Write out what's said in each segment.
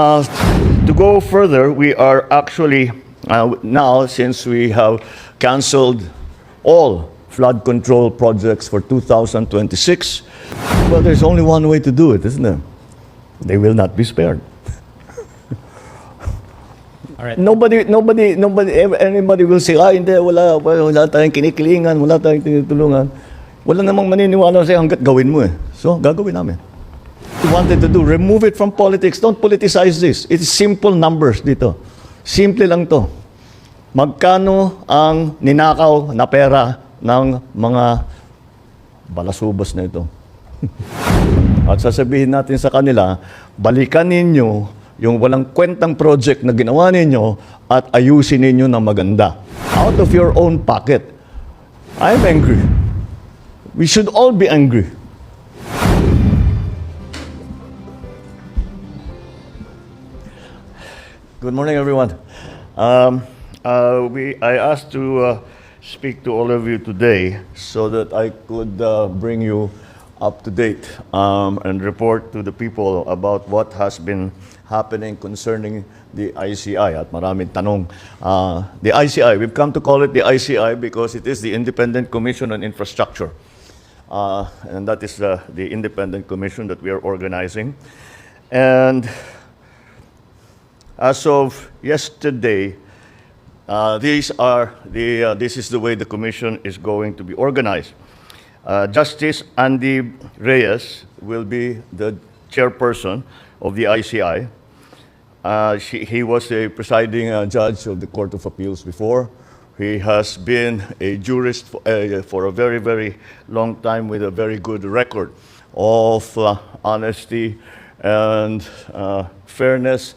To go further, we are actually now, since we have canceled all flood control projects for 2026, well, there's only one way to do it, isn't there? They will not be spared. All right. Anybody will say, hindi, wala tayong kinikilingan, wala tayong tinutulungan. Wala namang maniniwala sa'yo hanggat gawin mo eh. So, gagawin namin. We wanted to do, remove it from politics. Don't politicize this. It's simple numbers dito. Simple lang to. Magkano ang ninakaw na pera ng mga balasubas na ito? At sasabihin natin sa kanila, balikan ninyo yung walang kwentang project na ginawa ninyo at ayusin ninyo ng maganda. Out of your own pocket. I'm angry. We should all be angry. Good morning, everyone. I asked to speak to all of you today so that I could bring you up to date and report to the people about what has been happening concerning the ICI. At maraming tanong. The ICI, we've come to call it the ICI because it is the Independent Commission on Infrastructure. And that is the independent commission that we are organizing. And as of yesterday, this is the way the commission is going to be organized. Justice Andy Reyes will be the chairperson of the ICI. He was a presiding judge of the Court of Appeals before. He has been a jurist for a very, very long time with a very good record of honesty and fairness,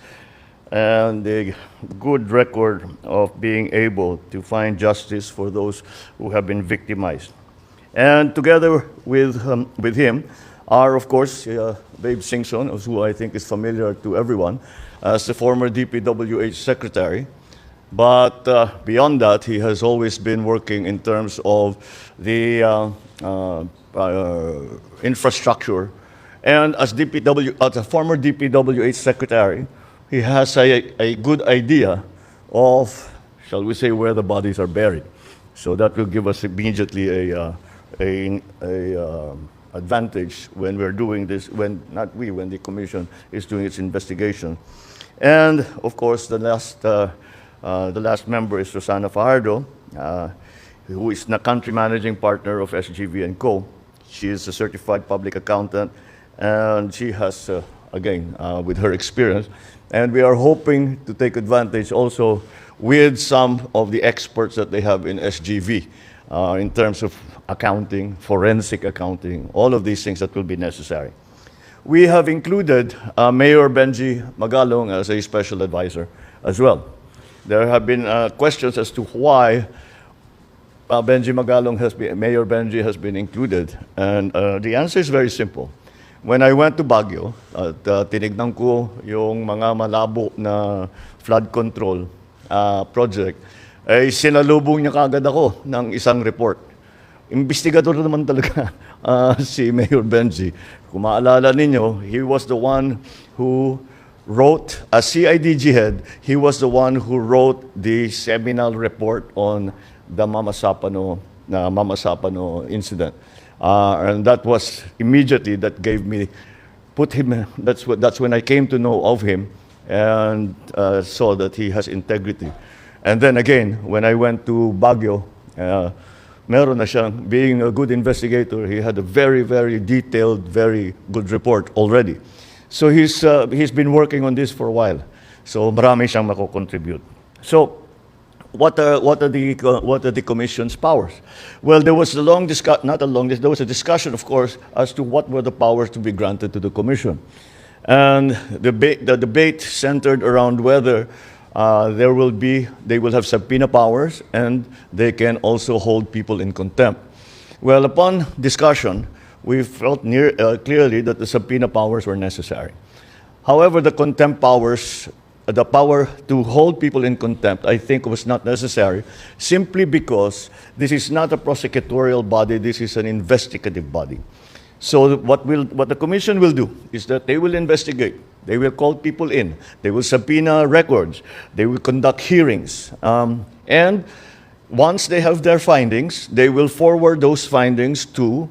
and a good record of being able to find justice for those who have been victimized. And together with him are, of course, Babe Singson, who I think is familiar to everyone, as the former DPWH secretary. But beyond that, he has always been working in terms of the infrastructure. And as a former DPWH secretary, he has a good idea of, shall we say, where the bodies are buried. So that will give us immediately a advantage when we're doing this, when the commission is doing its investigation. And of course, the last member is Rosana Fajardo, who is the country managing partner of SGV & Co. She is a certified public accountant, and she has, again, with her experience, and we are hoping to take advantage also with some of the experts that they have in SGV in terms of accounting, forensic accounting, all of these things that will be necessary. We have included Mayor Benji Magalong as a special advisor as well. There have been questions as to why Mayor Benji has been included, and the answer is very simple. When I went to Baguio, tinignan ko yung mga malabo na flood control project, ay sinalubong niya kaagad ako ng isang report. Investigador naman talaga si Mayor Benji. Kung maalala ninyo, he was the one who wrote, as CIDG head, he was the one who wrote the seminal report on the Mama Sapano incident. And that was immediately that gave me, that's when I came to know of him and saw that he has integrity. And then again, when I went to Baguio, meron na siyang, being a good investigator, he had a very, very detailed, very good report already. So he's been working on this for a while. So marami siyang mako-contribute. So what are the commission's powers? Well, there was there was a discussion, of course, as to what were the powers to be granted to the commission. And the debate centered around whether they will have subpoena powers, and they can also hold people in contempt. Well, upon discussion, we felt clearly that the subpoena powers were necessary. However, the contempt powers, the power to hold people in contempt, I think was not necessary, simply because this is not a prosecutorial body, this is an investigative body. So what the commission will do is that they will investigate They will call people in. They will subpoena records. They will conduct hearings. And once they have their findings, they will forward those findings to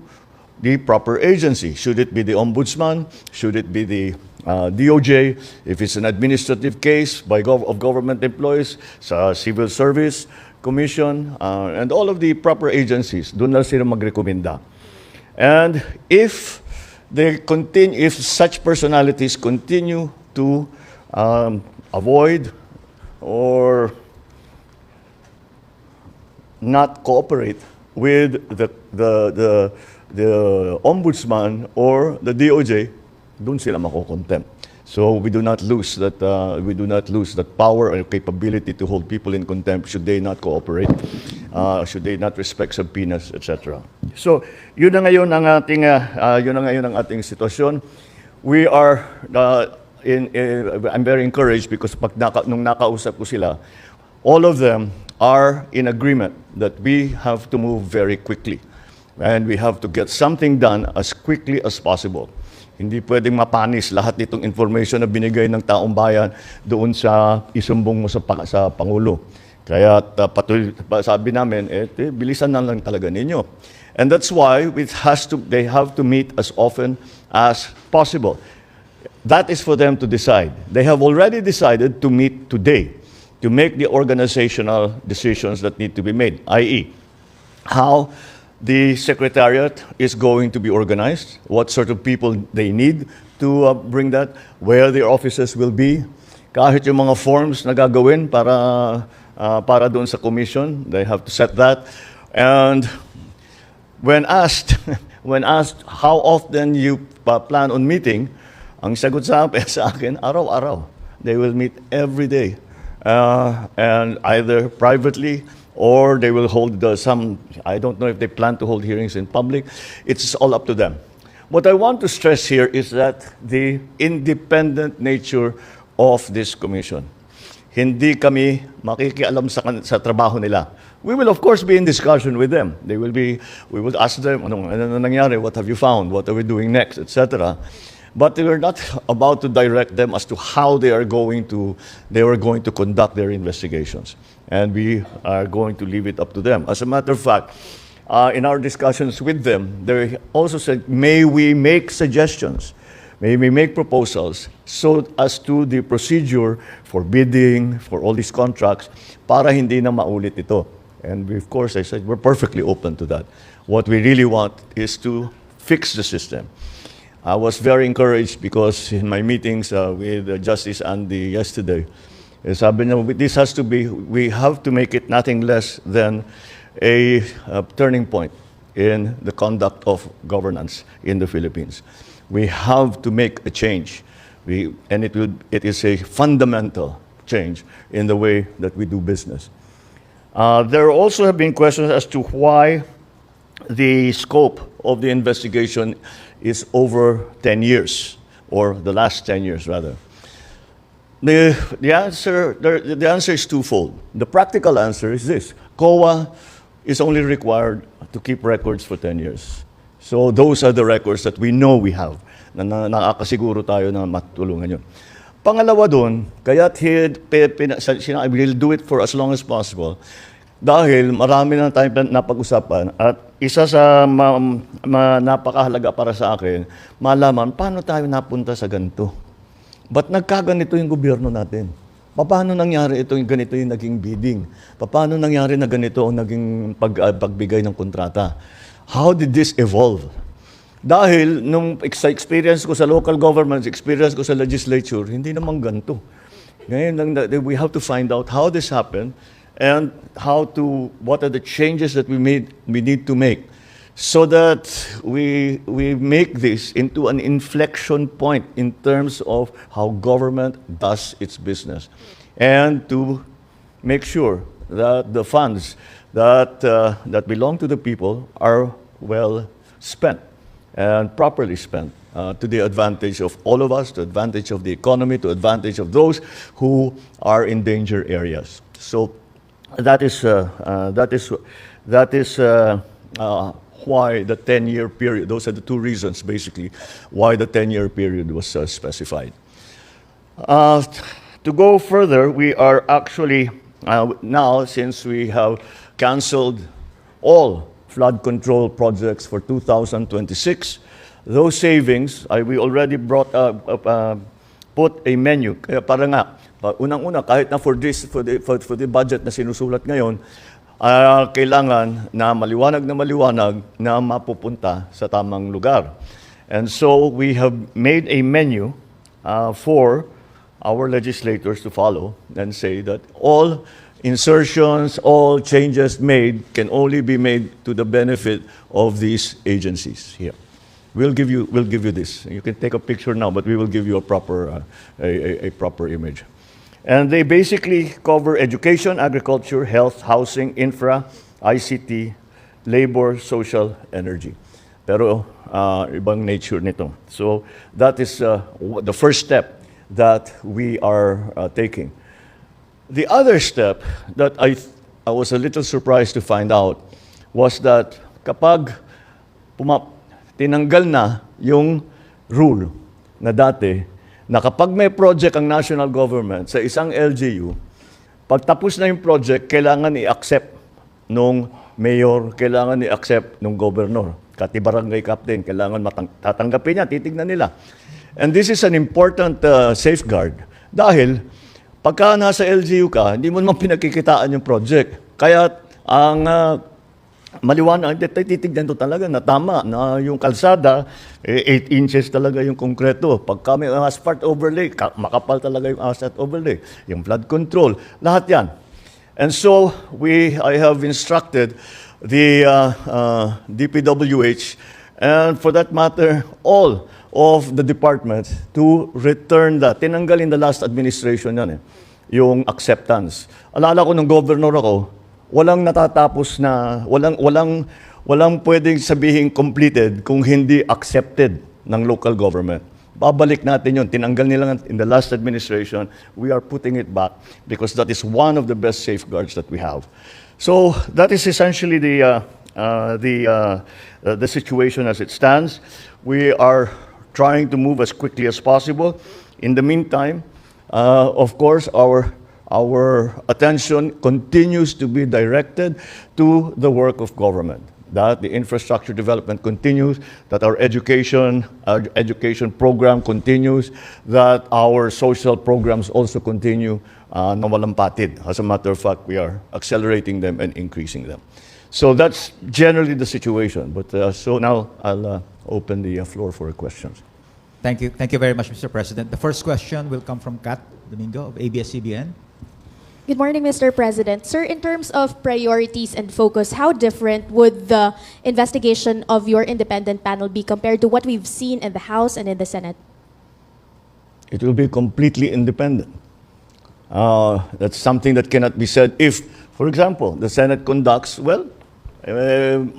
the proper agency. Should it be the Ombudsman? Should it be the DOJ? If it's an administrative case of government employees, sa Civil Service Commission, and all of the proper agencies, doon na sila magrekomenda. And if such personalities continue to avoid or not cooperate with the Ombudsman or the DOJ, doon sila mako-contempt. So we do not lose that power or capability to hold people in contempt should they not cooperate, should they not respect subpoenas, etc. So yun na ngayon ang ating sitwasyon. We are I'm very encouraged because nung nakausap ko sila, all of them are in agreement that we have to move very quickly and we have to get something done as quickly as possible. Hindi pwedeng mapanis lahat itong information na binigay ng taong bayan doon sa isumbong mo sa Pangulo. Kaya sabi namin, bilisan na lang talaga ninyo. And that's why they have to meet as often as possible. That is for them to decide. They have already decided to meet today to make the organizational decisions that need to be made, i.e., how the Secretariat is going to be organized, what sort of people they need to bring that, where their offices will be, kahit yung mga forms na gagawin para doon sa commission, they have to set that. And when asked how often you plan on meeting, ang sagot sa akin, araw-araw. They will meet every day, and either privately or they will hold I don't know if they plan to hold hearings in public. It's all up to them. What I want to stress here is that the independent nature of this commission. Hindi kami makikialam sa trabaho nila. We will of course be in discussion with them. We will ask them, ano nangyari, what have you found, what are we doing next, etc. But we're not about to direct them as to how they are going to conduct their investigations. And we are going to leave it up to them. As a matter of fact, in our discussions with them, they also said, may we make suggestions, may we make proposals so as to the procedure for bidding, for all these contracts, para hindi na maulit ito. And we, of course, I said, we're perfectly open to that. What we really want is to fix the system. I was very encouraged because in my meetings with Justice Andy yesterday, sabi niya, we have to make it nothing less than a turning point in the conduct of governance in the Philippines. We have to make a change, and it is a fundamental change in the way that we do business. There also have been questions as to why the scope of the investigation is over 10 years, or the last 10 years rather. The answer is twofold. The practical answer is this: COA is only required to keep records for 10 years. So those are the records that we know we have, na nakakasiguro tayo na matulungan yun. Pangalawa doon, kaya we'll do it for as long as possible, dahil marami na tayong napag-usapan at isa sa napakahalaga para sa akin, malaman paano tayo napunta sa ganito. Ba't nagkaganito yung gobyerno natin? Paano nangyari ganito yung naging bidding? Paano nangyari na ganito ang naging pagbigay ng kontrata? How did this evolve? Dahil sa experience ko sa local governments, experience ko sa legislature, hindi naman ganito. Ngayon, we have to find out how this happened and what are the changes that we need to make so that we make this into an inflection point in terms of how government does its business, and to make sure that the funds that belong to the people are well spent and properly spent to the advantage of all of us, to the advantage of the economy, to the advantage of those who are in danger areas. So that is why the 10-year period. Those are the two reasons, basically, why the 10-year period was specified. Uh, to go further, we are actually now, since we have canceled all flood control projects for 2026, those savings, we already put a menu. Kaya para nga, unang-una, kahit na for the budget na sinusulat ngayon, kailangan na maliwanag na mapupunta sa tamang lugar. And so we have made a menu for our legislators to follow and say that all insertions, all changes made can only be made to the benefit of these agencies here. We'll give you this. You can take a picture now, but we will give you a proper image. And they basically cover education, agriculture, health, housing, infra, ICT, labor, social, energy. Pero ibang nature nito. So that is the first step that we are taking. The other step that I was a little surprised to find out was that kapag tinanggal na yung rule na dati na kapag may project ang national government sa isang LGU, pagtapos na yung project, kailangan i-accept nung mayor, kailangan i-accept nung governor. Kati barangay captain, kailangan tatanggapin niya, titignan nila. And this is an important safeguard. Dahil, pagka nasa LGU ka, hindi mo naman pinakikitaan yung project. Kaya, ang maliwanag, titignan to talaga na tama, na yung kalsada, 8 inches talaga yung konkreto. Pagka may asphalt overlay, makapal talaga yung asphalt overlay. Yung flood control, lahat yan. And so, I have instructed the DPWH, and for that matter, all of the departments to return that. Tinanggal in the last administration yan yung acceptance. Alala ko nung governor ako, walang natatapos na, walang pwedeng sabihin completed kung hindi accepted ng local government. Babalik natin yun. Tinanggal nila in the last administration. We are putting it back because that is one of the best safeguards that we have. So that is essentially the situation as it stands. We are trying to move as quickly as possible. In the meantime, of course, our attention continues to be directed to the work of government. That the infrastructure development continues, that our education program continues, that our social programs also continue na walang patid. As a matter of fact, we are accelerating them and increasing them. So that's generally the situation. But so now I'll open the floor for questions. Thank you. Thank you very much, Mr. President. The first question will come from Kat Domingo of ABS-CBN. Good morning, Mr. President. Sir, in terms of priorities and focus, how different would the investigation of your independent panel be compared to what we've seen in the House and in the Senate? It will be completely independent. That's something that cannot be said if, for example, the Senate conducts, maraming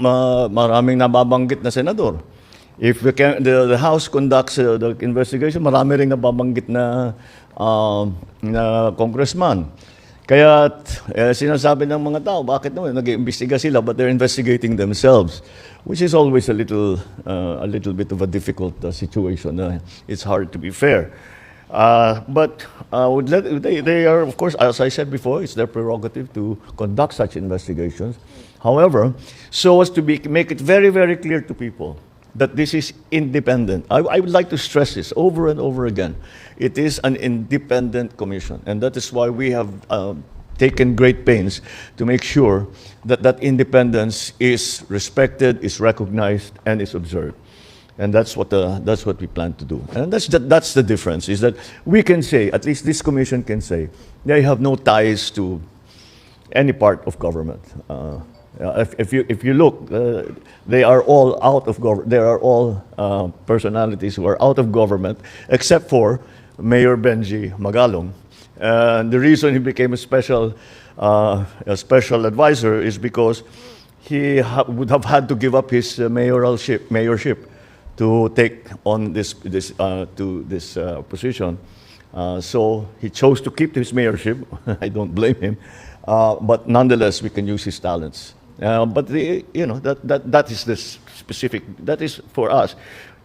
nababanggit na senador. If the House conducts the investigation, marami ring nababanggit na congressman. Kaya sinasabi ng mga tao, bakit naman nag-iimbestiga sila but they're investigating themselves, which is always a little bit of a difficult situation. It's hard to be fair. But they are, of course, as I said before, it's their prerogative to conduct such investigations. However, so as to make it very, very clear to people that this is independent. I would like to stress this over and over again. It is an independent commission, and that is why we have taken great pains to make sure that that independence is respected, is recognized, and is observed. And that's what we plan to do. And that's the difference, is that we can say, at least this commission can say, they have no ties to any part of government. If you look, they are all out of government. They are all personalities who are out of government, except for Mayor Benji Magalong. And the reason he became a special advisor is because he would have had to give up his mayorship to take on this position. So he chose to keep his mayorship. I don't blame him, but nonetheless, we can use his talents. But that is the specific. That is for us.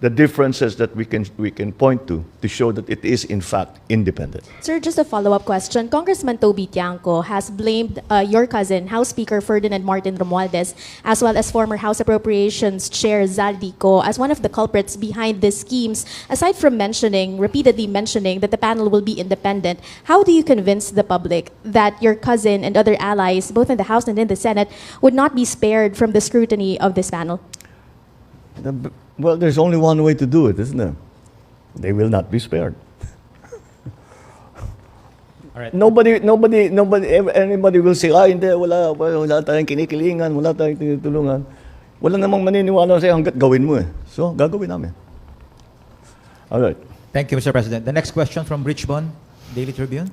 the differences that we can point to show that it is in fact independent. Sir, just a follow-up question. Congressman Toby Tiangco has blamed your cousin, House Speaker Ferdinand Martin Romualdez, as well as former House Appropriations Chair Zaldico as one of the culprits behind these schemes. Aside from repeatedly mentioning that the panel will be independent, how do you convince the public that your cousin and other allies, both in the House and in the Senate, would not be spared from the scrutiny of this panel? Well, there's only one way to do it, isn't there? They will not be spared. All right. Anybody will say, hindi, wala tayong kinikilingan, wala tayong tinutulungan. Wala namang maniniwala sa'yo hanggat gawin mo eh. So, gagawin namin. All right. Thank you, Mr. President. The next question from Richbon, Daily Tribune.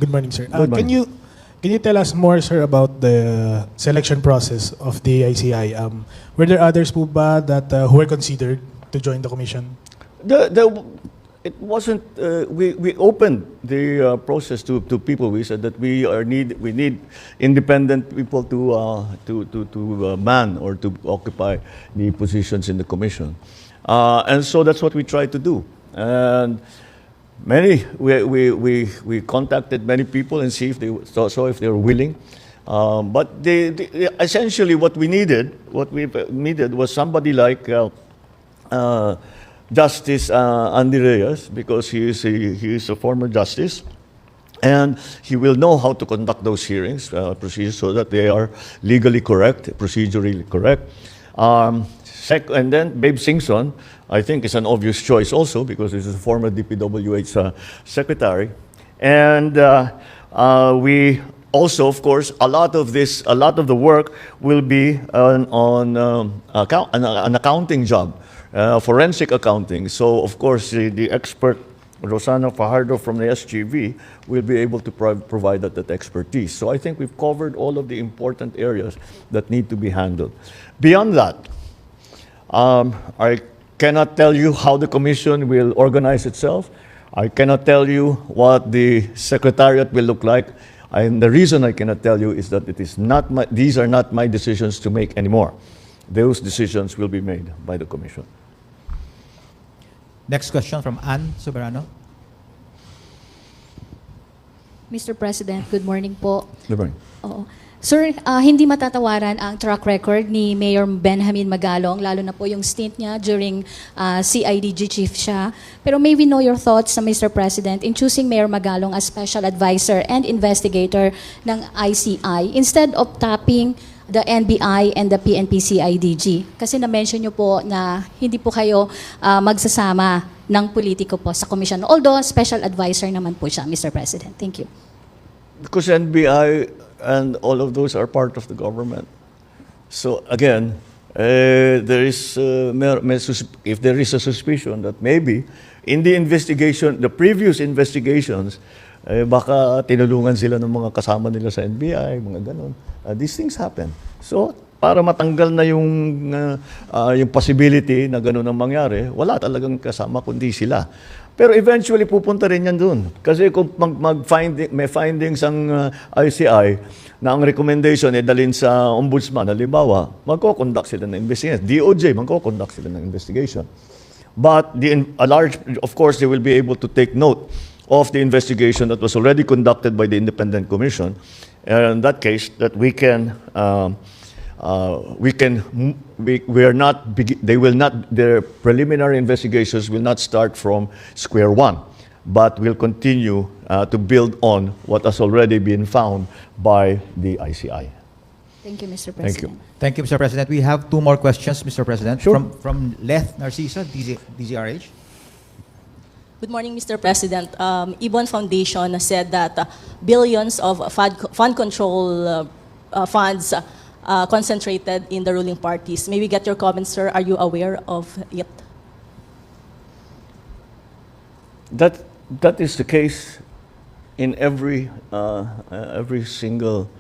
Good morning, sir. Good morning. Can you tell us more, sir, about the selection process of the ICI? Were there others po ba that who were considered to join the commission? It wasn't. We opened the process to people. We said that we need independent people to man or to occupy the positions in the commission, and so that's what we tried to do. And we contacted many people and see if they were willing. But essentially what we needed was somebody like Justice Andy Reyes, because he is a former justice, and he will know how to conduct those hearings procedures so that they are legally correct, procedurally correct. And then Babe Singson, I think, is an obvious choice also because he's a former DPWH secretary. And we also, of course, a lot of the work will be on an accounting job, forensic accounting. So, of course, the expert Rosana Fajardo from the SGV will be able to provide that expertise. So I think we've covered all of the important areas that need to be handled. Beyond that, I cannot tell you how the commission will organize itself. I cannot tell you what the secretariat will look like. And the reason I cannot tell you is that these are not my decisions to make anymore. Those decisions will be made by the commission. Next question from Ann Soberano. Mr. President, good morning po. Good morning. Oo. Sir, hindi matatawaran ang track record ni Mayor Benjamin Magalong, lalo na po yung stint niya during CIDG chief siya. Pero may we know your thoughts, Mr. President, in choosing Mayor Magalong as special advisor and investigator ng ICI instead of tapping the NBI and the PNP-CIDG? Kasi na-mention niyo po na hindi po kayo magsasama ng politiko po sa commission. Although, special advisor naman po siya, Mr. President. Thank you. Because NBI and all of those are part of the government. So again, if there is a suspicion that maybe in the investigation, the previous investigations, baka tinulungan sila ng mga kasama nila sa NBI, mga ganon. These things happen. So para matanggal na yung possibility na ganon ang mangyari, wala talagang kasama kundi sila. Pero eventually pupunta rin yan dun. Kasi kung may findings ang ICI na ang recommendation ay dalhin sa ombudsman, halimbawa, magko-conduct sila ng investigation. DOJ, magko-conduct sila ng investigation. But of course, they will be able to take note of the investigation that was already conducted by the independent commission. And in that case, that their preliminary investigations will not start from square one, but will continue to build on what has already been found by the ICI. Thank you, Mr. President. Thank you. Thank you, Mr. President. We have two more questions, Mr. President. Sure. From Leth Narcisa, DZRH. Good morning, Mr. President. Ibon Foundation said that billions of fund control funds concentrated in the ruling parties. May we get your comments, sir? Are you aware of it? That is the case in every single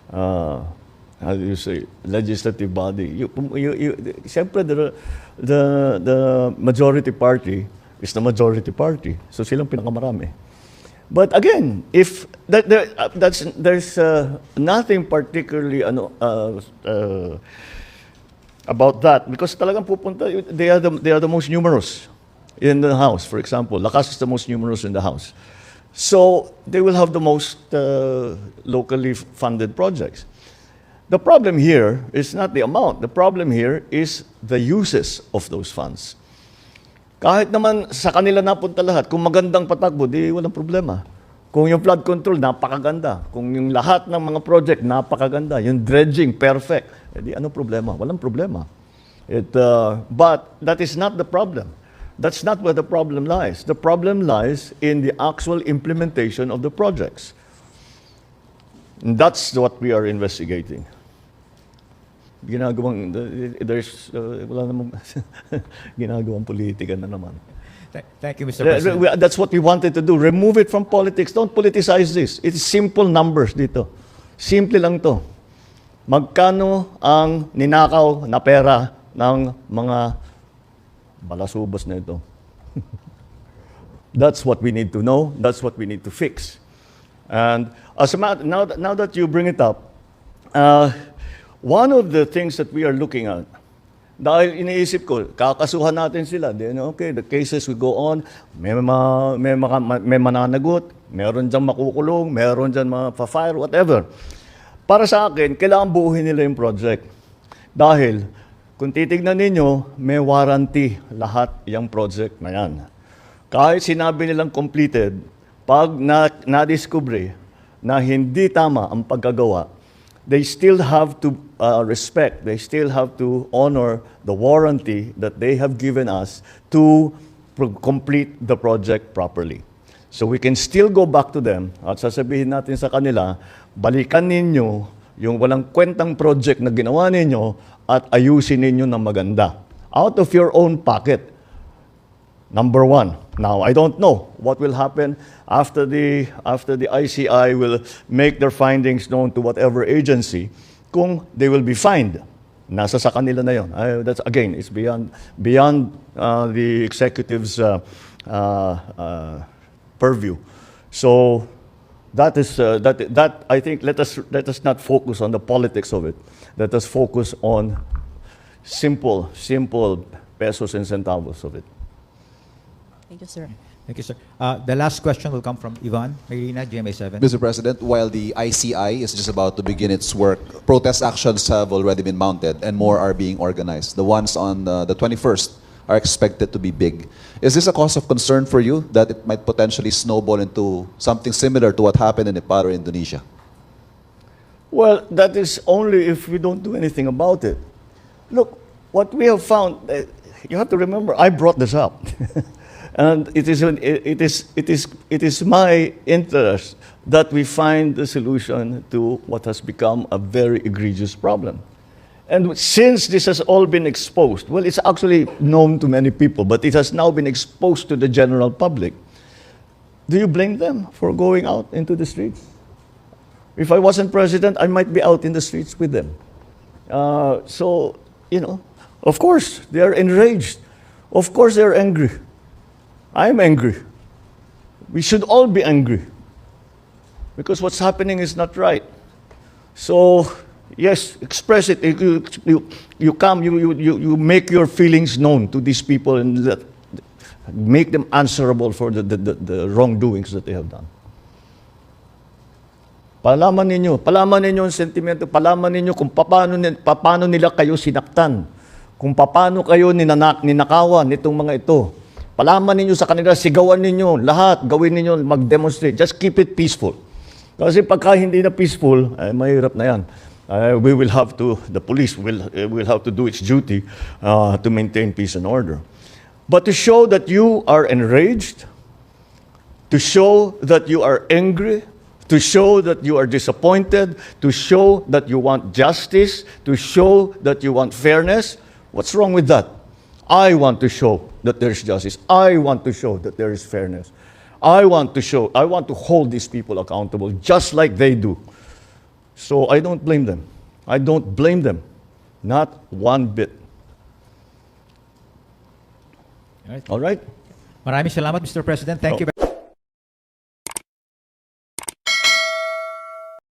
how do you say legislative body. Siyempre, the majority party is the majority party, so silang pinakamarami. But again, if there's nothing particularly about that because talagang pupunta, they are the most numerous in the House. For example, Lakas is the most numerous in the House. So they will have the most locally funded projects. The problem here is not the amount. The problem here is the uses of those funds. Kahit naman sa kanila napunta lahat, kung magandang patakbo, di walang problema. Kung yung flood control, napakaganda. Kung yung lahat ng mga project, napakaganda. Yung dredging, perfect. Eh di ano problema? Walang problema. But that is not the problem. That's not where the problem lies. The problem lies in the actual implementation of the projects. And that's what we are investigating. Wala namang ginagawang politika na naman. Thank you, Mr. President. That's what we wanted to do. Remove it from politics. Don't politicize this. It's simple numbers dito. Simple lang to. Magkano ang ninakaw na pera ng mga balasubas na ito? That's what we need to know. That's what we need to fix. And now that you bring it up, one of the things that we are looking at, dahil iniisip ko, kakasuhan natin sila. Then, okay, the cases will go on. May mananagot, meron dyan makukulong, meron dyan ma-fire, whatever. Para sa akin, kailangan buuhin nila yung project. Dahil, kung titignan ninyo, may warranty lahat yung project na yan. Kahit sinabi nilang completed, pag na-discover na hindi tama ang pagkagawa, they still have to respect, they still have to honor the warranty that they have given us to complete the project properly. So we can still go back to them at sasabihin natin sa kanila, balikan ninyo yung walang kwentang project na ginawa ninyo at ayusin ninyo ng maganda. Out of your own pocket. Number one. Now, I don't know what will happen after the ICI will make their findings known to whatever agency, kung they will be fined. Nasa sa kanila na yun. That's, again, it's beyond the executive's purview. So that is that I think let us not focus on the politics of it. Let us focus on simple pesos and centavos of it. Thank you, sir. Thank you, sir. The last question will come from Ivan Mayrina, GMA7. Mr. President, while the ICI is just about to begin its work, protest actions have already been mounted and more are being organized. The ones on the 21st are expected to be big. Is this a cause of concern for you that it might potentially snowball into something similar to what happened in Nepal or Indonesia? Well, that is only if we don't do anything about it. Look, what we have found, you have to remember, I brought this up. And it is my interest that we find the solution to what has become a very egregious problem. And since this has all been exposed, well, it's actually known to many people, but it has now been exposed to the general public. Do you blame them for going out into the streets? If I wasn't president, I might be out in the streets with them. So, of course, they are enraged. Of course, they are angry. I'm angry. We should all be angry because what's happening is not right. So, yes, express it. You come, you make your feelings known to these people and make them answerable for the wrongdoings that they have done. Palaman ninyo ang sentimento, palaman ninyo kung paano nila kayo sinaktan, kung paano kayo ninakawan nitong mga ito. Palaman ninyo sa kanila, sigawan ninyo, lahat, gawin ninyo, mag-demonstrate. Just keep it peaceful. Kasi pagka hindi na peaceful, mahirap na yan. The police will have to do its duty to maintain peace and order. But to show that you are enraged, to show that you are angry, to show that you are disappointed, to show that you want justice, to show that you want fairness, what's wrong with that? I want to show that there is justice. I want to show that there is fairness. I want to hold these people accountable just like they do. So I don't blame them. I don't blame them. Not one bit. All right. All right? Maraming salamat, Mr. President. Thank you.